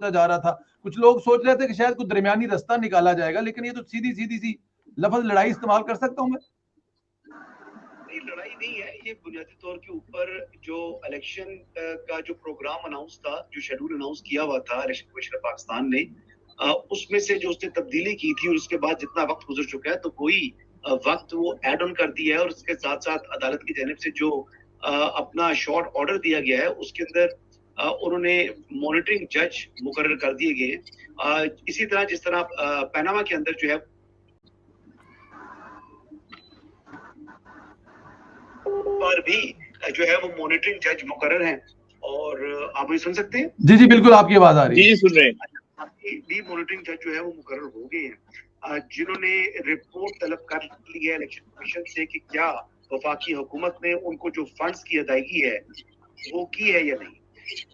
जा रहा था। कुछ लोग सोच रहे थे कि शायद कुछ दरमियानी रास्ता निकाला जाएगा, लेकिन ये तो सीधी सीधी सी लफ्ज लड़ाई इस्तेमाल कर सकता हूं मैं। नहीं, लड़ाई नहीं है ये। बुनियादी तौर के ऊपर जो इलेक्शन का जो प्रोग्राम अनाउंस था, जो शेड्यूल अनाउंस किया हुआ था इलेक्शन कमीशन ऑफ पाकिस्तान ने, उसमें से जो उसने तब्दीली की थी और उसके बाद जितना वक्त गुजर चुका है, तो वही वक्त वो ऐड ऑन कर दिया है। और उसके साथ साथ अदालत की जानिब से जो अपना शॉर्ट ऑर्डर दिया गया है, उसके अंदर उन्होंने मॉनिटरिंग जज मुकर्रर कर दिए गए हैं। इसी तरह जिस तरह पनामा के अंदर जो है पर भी जो है वो मॉनिटरिंग जज मुकर्रर हैं। और आप मुझे सुन सकते हैं? जी जी बिल्कुल, आपकी आवाज आ रही है। जी सुन रहे हैं। भी मॉनिटरिंग जज जो है वो मुकर्रर हो गए हैं, जिन्होंने रिपोर्ट तलब कर ली है इलेक्शन कमीशन से कि क्या वफाकी हुकूमत ने उनको जो फंड्स की अदायगी है वो की है या नहीं।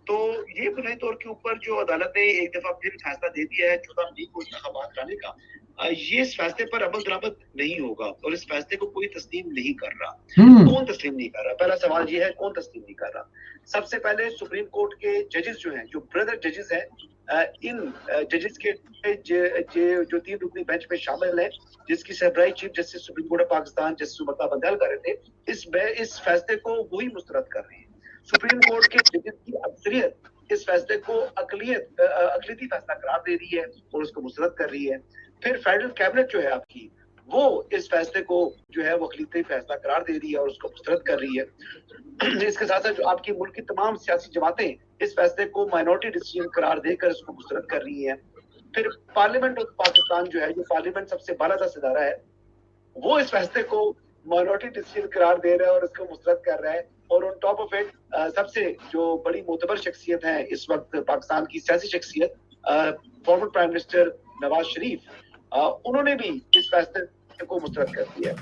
तो ये बुनियादी तौर के ऊपर जो अदालत ने एक दफा फिर फैसला दे दिया है 14 मई को इंतखाबात कराने का, ये इस फैसले पर अमल दरामद नहीं होगा और इस फैसले को कोई तस्लीम नहीं कर रहा। कौन तस्लीम नहीं कर रहा? पहला सवाल ये है, कौन तस्लीम नहीं कर रहा? सबसे पहले सुप्रीम कोर्ट के जजेस जो हैं, जो ब्रदर जजेस हैं, इन जजेस के जो 3 रुकनी बेंच में शामिल है, जिसकी सरबराही chief justice supreme court of Pakistan justice Umar Bandial कर रहे थे, इस फैसले को वही मुस्तरद कर रहे हैं। सुप्रीम कोर्ट के जजेस की अक्सरियत इस फैसले को अकलियती फैसला करार दे रही है और उसको मुस्तरद कर रही है। फिर फेडरल कैबिनेट जो है आपकी, वो इस फैसले को जो है वो अकलियती फैसला करार दे रही है और उसको मुस्तरद कर रही है। इसके साथ साथ जो आपकी मुल्क की तमाम सियासी जमातें इस फैसले को माइनॉरिटी डिसीजन करार देकर इसको मुस्तरद कर रही है। फिर पार्लियामेंट ऑफ पाकिस्तान जो है, जो पार्लियामेंट सबसे बालादस्त इदारा है, वो इस फैसले को माइनॉरिटी डिसीजन करार दे रहा है और इसको मुस्तरद कर रहा है। और ऑन टॉप ऑफ इट सबसे जो बड़ी मोतबर शख्सियत है इस वक्त पाकिस्तान की सियासी शख्सियत, former prime minister Nawaz Sharif, उन्होंने भी इस फैसले को मुस्तरद कर दिया।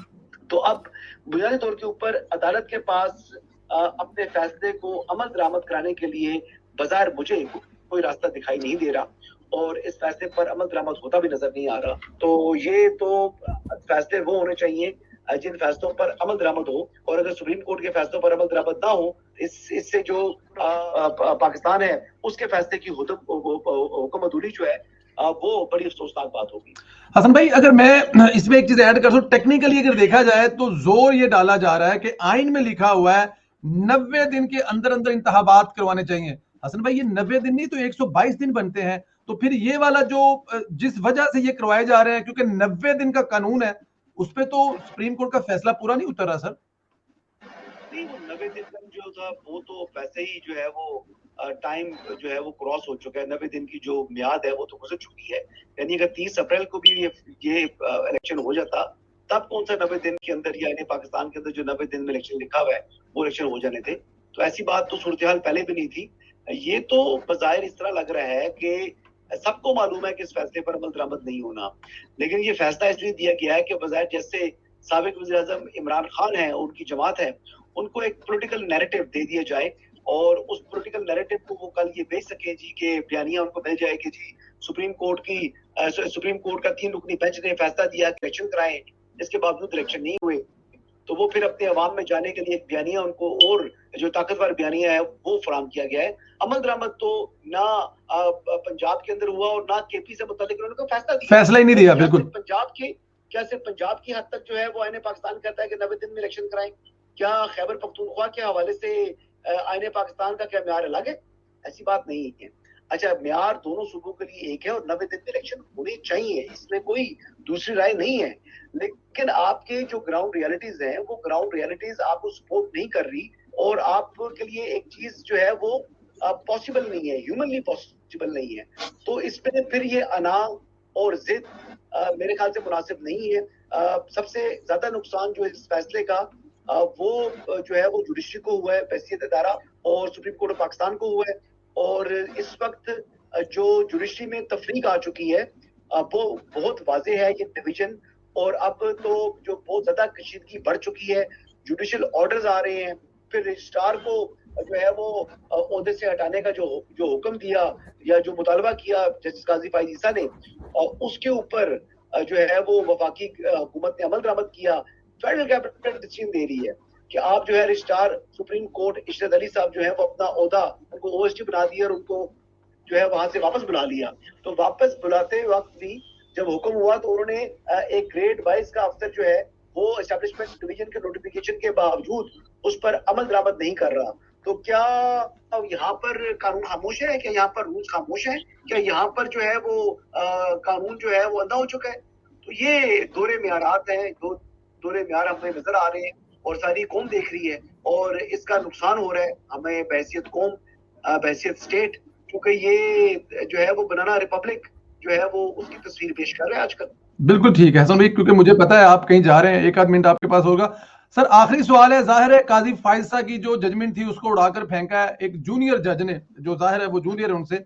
तो अब बुनियादी तौर के ऊपर अदालत के पास अपने फैसले को अमल दरामद कराने के लिए बाजार मुझे कोई रास्ता दिखाई नहीं दे रहा और इस फैसले पर अमल दरामद होता भी नजर नहीं आ रहा। तो ये तो फैसले वो होने चाहिए जिन फैसलों पर अमल दरामद हो, और अगर सुप्रीम कोर्ट के फैसलों पर अमल दरामद ना हो, इससे जो पाकिस्तान है उसके फैसले की हुक्मदूरी जो है वो बड़ी अफसोसनाक बात होगी। हसन भाई, अगर मैं इसमें एक चीज ऐड कर दूं, टेक्निकली अगर देखा जाए तो जोर ये डाला जा रहा है कि आइन में लिखा हुआ है 90 दिन के अंदर अंदर इंतखाबात करवाने चाहिए। हसन भाई, ये 90 दिन नहीं तो 122 दिन बनते हैं। तो फिर ये वाला जो जिस वजह से ये करवाए जा रहे हैं, क्योंकि 90 दिन का कानून है, उस पर तो सुप्रीम कोर्ट का फैसला पूरा नहीं उतर रहा सर। नहीं, वो 90 दिन का जो था वो तो वैसे ही जो है वो टाइम जो है वो क्रॉस हो चुका है। 90 दिन की जो मियाद है वो तो गुजर चुकी है। यानी अगर 30 अप्रैल को भी ये इलेक्शन हो जाता, तब कौन सा 90 दिन के अंदर, यानी पाकिस्तान के अंदर जो 90 दिन में इलेक्शन लिखा हुआ है वो इलेक्शन हो जाने थे। तो ऐसी बात तो सूरत हाल पहले भी नहीं थी। ये तो बज़ाहिर इस तरह लग रहा है कि सबको मालूम है कि इस फैसले पर अमल दरामद नहीं होना, लेकिन ये फैसला इसलिए दिया गया है कि बज़ाहिर जैसे साबिक वज़ीर आज़म इमरान खान है, उनकी जमात है, उनको एक पॉलिटिकल नैरेटिव दे दिया जाए और उस पॉलिटिकल नैरेटिव को वो कल ये भेज सके जी के बयानिया उनको मिल जाए कि जी सुप्रीम कोर्ट का 3 रुकनी बेंच ने फैसला दिया कि इलेक्शन कराएं, इसके बावजूद इलेक्शन नहीं हुए। तो वो फिर अपने अवाम में जाने के लिए एक बयानिया उनको, और जो ताकतवर बयानिया है वो फराम किया गया है। अमल दरामद तो ना पंजाब के अंदर हुआ और ना केपी से मुतालिक उन्होंने फैसला ही नहीं दिया। बिल्कुल, सिर्फ पंजाब की हद तक जो है वो आईने पाकिस्तान कहता है कि 90 दिन में इलेक्शन कराएं। क्या खैबर पख्तूनख्वा के हवाले से आईने पाकिस्तान का क्या म्यार अलग है? ऐसी बात नहीं है। अच्छा, म्यार दोनों सूबों के लिए एक है और 90 दिन में इलेक्शन होने चाहिए, इसमें कोई दूसरी राय नहीं है। लेकिन आपके जो ग्राउंड रियलिटीज हैं, वो ग्राउंड रियलिटीज आपको सपोर्ट नहीं कर रही और आपके लिए एक चीज जो है वो पॉसिबल नहीं है, ह्यूमनली पॉसिबल नहीं है। तो इसमें फिर ये अना और जिद मेरे ख्याल से मुनासिब नहीं है। सबसे ज्यादा नुकसान जो इस फैसले का वो जो है वो जुडिशरी को हुआ है, हैसियत अदारा, और सुप्रीम कोर्ट ऑफ पाकिस्तान को हुआ है। और इस वक्त जो जुडिशरी में तफरीक आ चुकी है वो बहुत वाज़ेह है ये डिवीजन, और अब तो जो बहुत ज्यादा कशीदगी बढ़ चुकी है, जुडिशियल ऑर्डर्स आ रहे हैं। फिर रजिस्ट्रार को जो है वो ओहदे से हटाने का जो हुक्म दिया या जो मुतालबा किया जस्टिस काजी फाइज ईसा ने, उसके ऊपर जो है वो वफाकी हुकूमत ने अमल दरामद किया। फेडरल कैबिनेट डिसीजन दे रही है कि आप जो है registrar supreme court Ishrat Ali साहब जो है वो अपना ओहदा उनको ओएसडी बना दिया और उनको जो है वहां से वापस बुला लिया। तो वापस बुलाते वक्त भी जब हुक्म हुआ तो उन्होंने एक ग्रेड 22 का अफसर जो है वो एस्टेब्लिशमेंट डिवीजन के नोटिफिकेशन के बावजूद उस पर अमल दरामद नहीं कर रहा। तो क्या यहाँ पर कानून खामोश है? क्या यहाँ पर रूल्स खामोश है? क्या यहाँ पर जो है वो कानून जो है वो अंधा हो चुका है? तो ये दोहरे म्यारात हैं, दोहरे म्यार हमें नजर आ रहे हैं और सारी कौम देख रही है और इसका नुकसान हो रहा है हमें बहैसियत कौम, बहैसियत स्टेट, क्योंकि ये जो है वो बनाना रिपब्लिक जो है वो उसकी तस्वीर पेश कर रहे हैं आजकल। बिल्कुल ठीक है हसन भाई, क्योंकि मुझे पता है आप कहीं जा रहे हैं, एक आध मिनट आपके पास होगा। सर आखिरी सवाल है, जाहिर है काजी फायसा की जो जजमेंट थी उसको उड़ाकर फेंका है एक जूनियर जज ने, जो जाहिर है वो जूनियर है उनसे।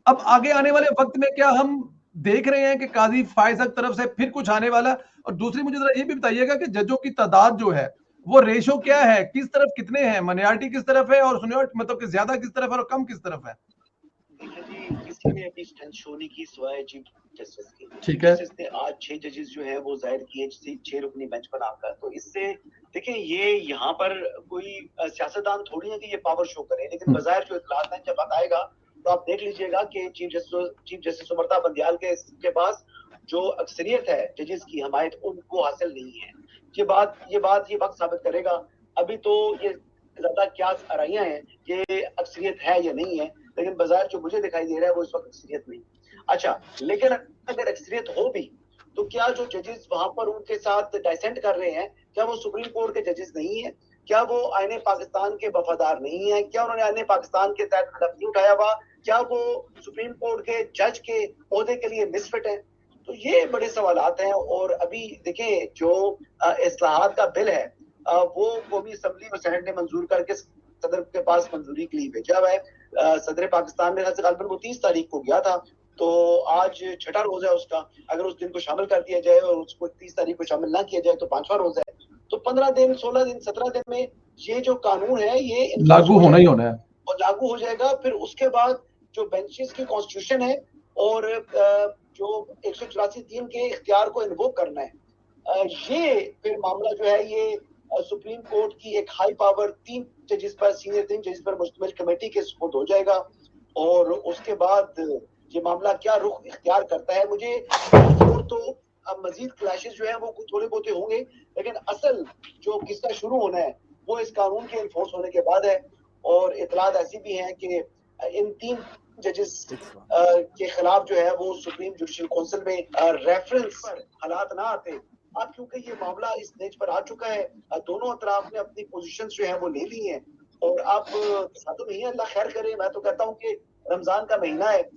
अब आगे आने वाले वक्त में क्या हम देख रहे हैं कि काजी फायसा की तरफ से फिर कुछ आने वाला? और दूसरी मुझे जरा ये भी बताइएगा कि जजों की तादाद जो है वो रेशो क्या है, किस तरफ कितने हैं, माइनॉरिटी किस तरफ है और सीनियरिटी मतलब कि ज्यादा किस तरफ है और कम किस तरफ है? किसी ने अभी स्ट्रेंथ शो नहीं की सिवाय चीफ जस्टिस की। ठीक है। जस्टिस ने आज 6 जजेस जो है वो जाहिर किए 6 रुकनी बेंच पर आकर। तो इससे देखिए ये यहाँ पर कोई सियासतदान थोड़ी है कि ये पावर शो करे, लेकिन बजाय जो इतलात है जब बात आएगा तो आप देख लीजिएगा कि चीफ जस्टिस सुमरता बंदियाल के पास जो अक्सरियत है जजेस की हमायत उनको हासिल नहीं है। ये वक्त साबित करेगा। अभी तो ये ज्यादा क्या आराइयां हैं कि अक्सरियत है या नहीं है, लेकिन बाजार जो मुझे दिखाई दे रहा है वो इस वक्त अक्सरियत नहीं। अच्छा, लेकिन अगर अक्सरियत हो भी तो क्या जो जजेस वहां पर उनके साथ डाइसेंट कर रहे हैं क्या वो सुप्रीम कोर्ट के जजेस नहीं है? क्या वो आईने पाकिस्तान के वफादार नहीं है? क्या उन्होंने आईने पाकिस्तान के तहत कदम नहीं उठाया हुआ? क्या वो सुप्रीम कोर्ट के जज के ओहदे के लिए मिसफिट है? तो ये बड़े सवालात हैं। और अभी देखिए जो इस्लाहात का बिल है वो कौमी असम्बली और सेनेट ने मंजूर करके सदर के पास मंजूरी के लिए भेजा हुआ है। सदर पाकिस्तान में गालिबन वो 30 तारीख को गया था, तो आज 6ठा रोजा है उसका। अगर उस दिन को शामिल कर दिया जाए और उसको 30 तारीख को शामिल ना किया जाए तो 5वां रोजा है। तो 15 दिन, 16 दिन, 17 दिन में ये जो कानून है ये लागू होना ही होना है और लागू हो जाएगा। फिर उसके बाद जो बेंचेस की कॉन्स्टिट्यूशन है और जो 184(3) के इख्तियार को इन्वोक करना है, ये फिर मामला जो है ये सुप्रीम कोर्ट की एक हाई पावर 3 जजेस पर, सीनियर 3 जजेस पर मुश्तमिल कमेटी के सुपुर्द हो जाएगा। और उसके बाद ये मामला क्या रुख इख्तियार करता है, मुझे तो मजीद क्लैशेस जो है वो थोड़े बहुत होंगे, लेकिन असल जो किस्सा शुरू होना है वो इस कानून के इन्फोर्स होने के बाद है। और इतलात ऐसी भी हैं कि इन 3 जजेस के खिलाफ जो है वो सुप्रीम जुडिशल काउंसिल में रेफरेंस पर हालात ना आते। अब क्योंकि ये मामला इस स्टेज पर आ चुका है, दोनों अतराफ ने अपनी पोजीशंस जो है वो ले ली हैं और अब तो नहीं है, अल्लाह खैर करे। मैं तो कहता हूँ कि रमजान का महीना है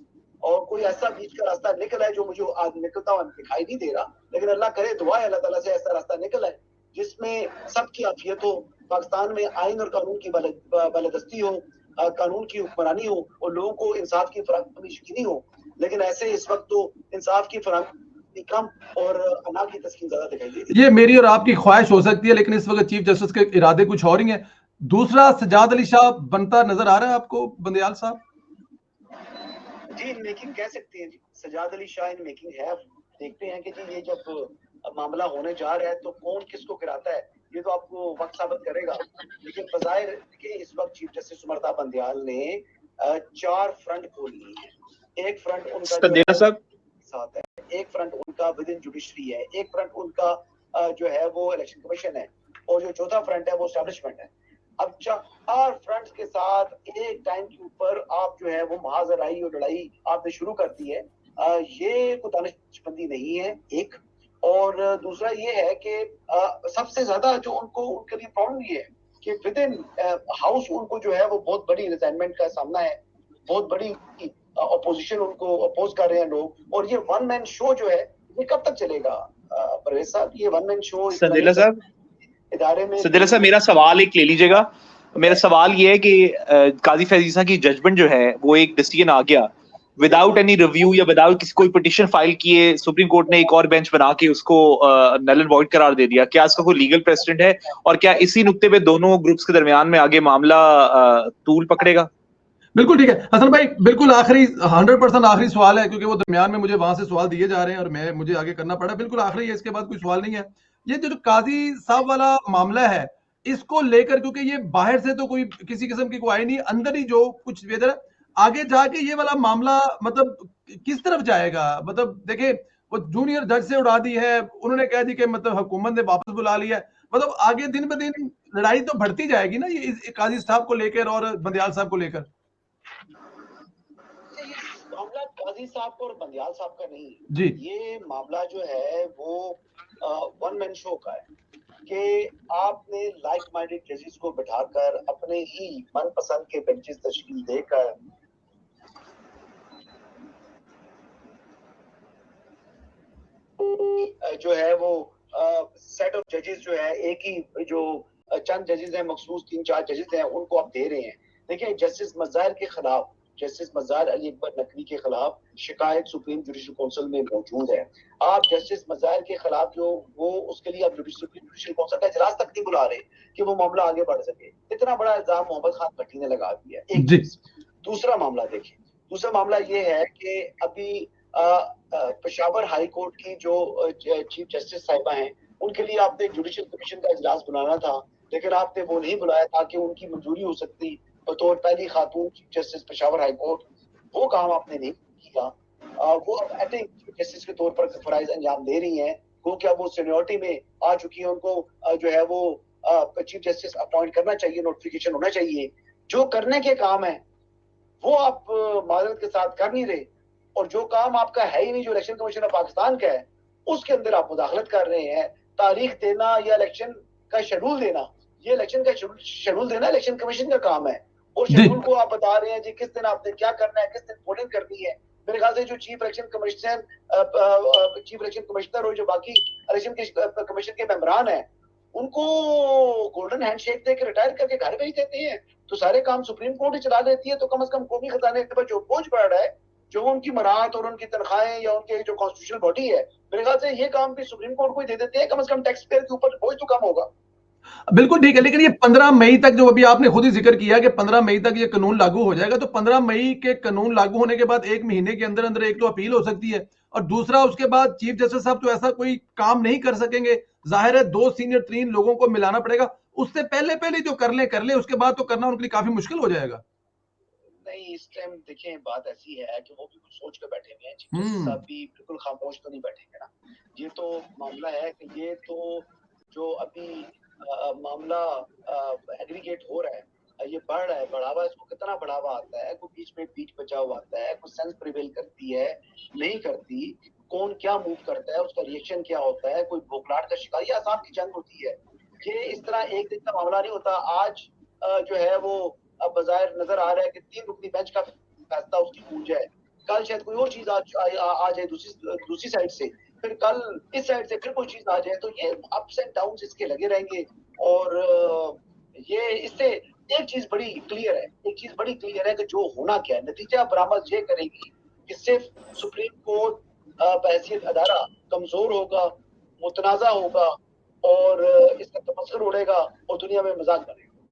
और कोई ऐसा बीच का रास्ता निकला है जो मुझे आज निकलता हुआ दिखाई नहीं दे रहा, लेकिन अल्लाह करे, दुआ है अल्लाह ताला से ऐसा रास्ता निकला है जिसमें सबकी आफियत हो, पाकिस्तान में आइन और कानून की बालादस्ती हो, कानून की हुक्मरानी हो और लोगों को इंसाफ की फराहमी यकीनी हो। लेकिन ऐसे इस वक्त तो इंसाफ की फराहमी कम और अना की तस्कीन ज्यादा दिखाई दे रही है। ये मेरी और आपकी ख्वाहिश हो सकती है, लेकिन इस वक्त चीफ जस्टिस के इरादे कुछ और ही हैं। दूसरा सजाद अली शाह बनता नजर आ रहा है आपको बंदियाल साहब? जी मेकिंग कह सकते हैं जी, सजाद अली शाह इन मेकिंग है। देखते हैं कि जी ये जब मामला होने जा रहा है तो कौन किसको गिराता है ये तो आपको वक्त साबित करेगा। लेकिन बजाय कि इस वक्त चीफ जस्टिस सुमरता बंदियाल ने 4 फ्रंट खोल लिए हैं। एक फ्रंट उनका साथ है, एक फ्रंट उनका विद इन जुडिशरी है, एक फ्रंट उनका जो है वो इलेक्शन कमीशन है और जो चौथा फ्रंट है वो एस्टैब्लिशमेंट है। अब 4 फ्रंट्स के साथ एक टाइम के ऊपर आप जो है वो महाजराई और लड़ाई आपने शुरू कर दी है, ये कोई दानिशमंदी नहीं है एक। और दूसरा ये है कि सबसे ज्यादा जो उनके लिए प्रॉब्लम ये है कि विद इन हाउस उनको जो है वो बहुत बड़ी रिजाइनमेंट का सामना है, बहुत बड़ी अपोजिशन उनको अपोज कर रहे हैं लोग। और ये वन मैन शो जो है ये कब तक चलेगा परवेज साहब? ये वन मैन शो सदिला साहब, इदारे में सदिला साहब मेरा सवाल एक ले लीजिएगा। मेरा सवाल ये है कि काजी फैजीसा की जजमेंट जो है वो एक डिसीजन आ गया विदाउट एनी रिव्यू या विदाउट किसी कोई पिटीशन फाइल किए, सुप्रीम कोर्ट ने एक और बेंच बना के उसको नल एंड वॉइड करार दे दिया। क्या इसका कोई लीगल प्रेसिडेंट है और क्या इसी नुक्ते पे दोनों ग्रुप्स के दरमियान में आगे मामला तूल पकड़ेगा? बिल्कुल ठीक है हसन भाई, बिल्कुल आखिरी 100% आखिरी सवाल है, क्योंकि वो दरमियान में मुझे वहां से सवाल दिए जा रहे हैं और मुझे आगे करना पड़ा। बिल्कुल आखिरी है, इसके बाद कोई सवाल नहीं है। ये जो काजी साहब वाला मामला है इसको लेकर, क्योंकि ये बाहर से तो कोई किसी किस्म की कोई आई नहीं, अंदर ही जो कुछ वेदर आगे जाके ये वाला मामला मतलब किस तरफ जाएगा? मतलब देखिए, वो जूनियर जज से उड़ा दी है, उन्होंने कह दी कि मतलब हुकूमत ने वापस बुला लिया है। मतलब आगे दिन ब दिन लड़ाई तो बढ़ती जाएगी ना, ये इस काजी साहब को लेकर और बंदियाल साहब को लेकर। मामला काजी साहब और बंदियाल साहब का नहीं, जी। ये मामला जो है वो वन मैन शो का है कि आपने लाइक माइंडेड जजेस को बिठाकर अपने ही मनपसंद के बेंचेस तशकील देकर जो है वो सेट ऑफ जजेस जो है एक ही जो चंद जजेस हैं, मखसूस 3-4 जजेस हैं, उनको आप दे रहे हैं। देखिए, जस्टिस मज़ाहिर के खिलाफ, जस्टिस मज़ाहिर अली अकबर नकवी के खिलाफ शिकायत सुप्रीम जुडिशल काउंसिल में मौजूद है। आप जस्टिस मज़ाहिर के खिलाफ जो वो उसके लिए आप सुप्रीम जुडिशल काउंसिल का इजलास तक नहीं बुला रहे कि वो मामला आगे बढ़ सके। इतना बड़ा इल्जाम मोहम्मद खान भट्टी ने लगा दिया। एक चीज। दूसरा मामला देखिए, दूसरा मामला ये है कि अभी पेशावर हाई कोर्ट की जो चीफ जस्टिस साहिबा हैं, उनके लिए आपने जुडिशल कमीशन का इजलास बुलाना था, लेकिन आपने वो नहीं बुलाया ताकि उनकी मंजूरी हो सकती बतौर पहली खातून chief justice Peshawar high court. वो काम आपने नहीं किया। वो अब एक्टिंग चीफ जस्टिस के तौर पर फराइज अंजाम दे रही हैं, क्योंकि अब वो सीनियरिटी में आ चुकी है, उनको जो है वो चीफ जस्टिस अपॉइंट करना चाहिए, नोटिफिकेशन होना चाहिए। जो करने के काम है वो आप माजरत के साथ कर नहीं रहे, और जो काम आपका है ही नहीं, जो इलेक्शन कमीशन ऑफ पाकिस्तान का है, उसके अंदर आप मुदाखलत कर रहे हैं। तारीख देना या इलेक्शन का शेड्यूल देना, ये इलेक्शन का शेड्यूल देना इलेक्शन कमीशन का काम है, और शेड्यूल को आप बता रहे हैं जी किस दिन आपने क्या करना है, किस दिन वोटिंग करनी है। मेरे ख्याल से जो चीफ इलेक्शन कमिश्नर और जो बाकी इलेक्शन कमीशन के मेंबरान हैं, उनको गोल्डन हैंडशेक दे के रिटायर करके घर भेज देते हैं, तो सारे काम सुप्रीम कोर्ट ही चला देती है। तो कम से कम कौमी खजाने पर जो बोझ पड़ रहा है, जो उनकी मराहत और उनकी तनख्वाहें या उनके जो कॉन्स्टिट्यूशनल बॉडी है, मेरे ख्याल से ये काम भी सुप्रीम कोर्ट को ही दे देते हैं। कम से कम टैक्स पेयर के ऊपर बोझ तो कम होगा। बिल्कुल ठीक है, लेकिन ये 15 मई तक, जो अभी आपने खुद ही जिक्र किया कि 15 मई तक ये कानून लागू हो जाएगा, तो 15 मई के कानून लागू होने के बाद 1 महीने के अंदर अंदर एक तो अपील हो सकती है, और दूसरा उसके बाद चीफ जस्टिस साहब तो ऐसा कोई काम नहीं कर सकेंगे। जाहिर है 2 सीनियर 3 लोगों को मिलाना पड़ेगा, उससे पहले पहले जो कर ले, उसके बाद तो करना उनके लिए काफी मुश्किल हो जाएगा। नहीं, इस टाइम देखिए बात ऐसी है कि वो भी कुछ सोच के बैठे हुए हैं, चीफ जस्टिस साहब भी बिल्कुल खामोश तो नहीं बैठेंगे ना। ये तो मामला है कि ये तो जो अभी मामला एग्रीगेट हो रहा है, ये बढ़ रहा है, बढ़ावा इसको कितना बढ़ावा आता है, कोई बीच में बीच बचाव आता है, कोई सेंस प्रिवेल करती है, नहीं करती, कौन क्या मूव करता है, उसका रिएक्शन क्या होता है, कोई बोखलाहट का शिकार, ये आसाम की जंग होती है। ये इस तरह एक दिन का मामला नहीं होता। आज जो है वो अब बाजार नजर आ रहा है कि 3 रुकनी बेंच का फैसला उसकी गूंज है। कल शायद कोई और चीज आ जाए दूसरी साइड से, फिर कल इस साइड से फिर कोई चीज आ जाए, तो ये अप्स एंड डाउन इसके लगे रहेंगे। और ये इससे एक चीज बड़ी क्लियर है कि जो होना क्या है, नतीजा बरामद ये करेगी कि सिर्फ सुप्रीम कोर्ट बहैसियत अदारा कमजोर होगा, मुतनाजा होगा, और इसका तमस्खुर उड़ेगा और दुनिया में मजाक बनेगा।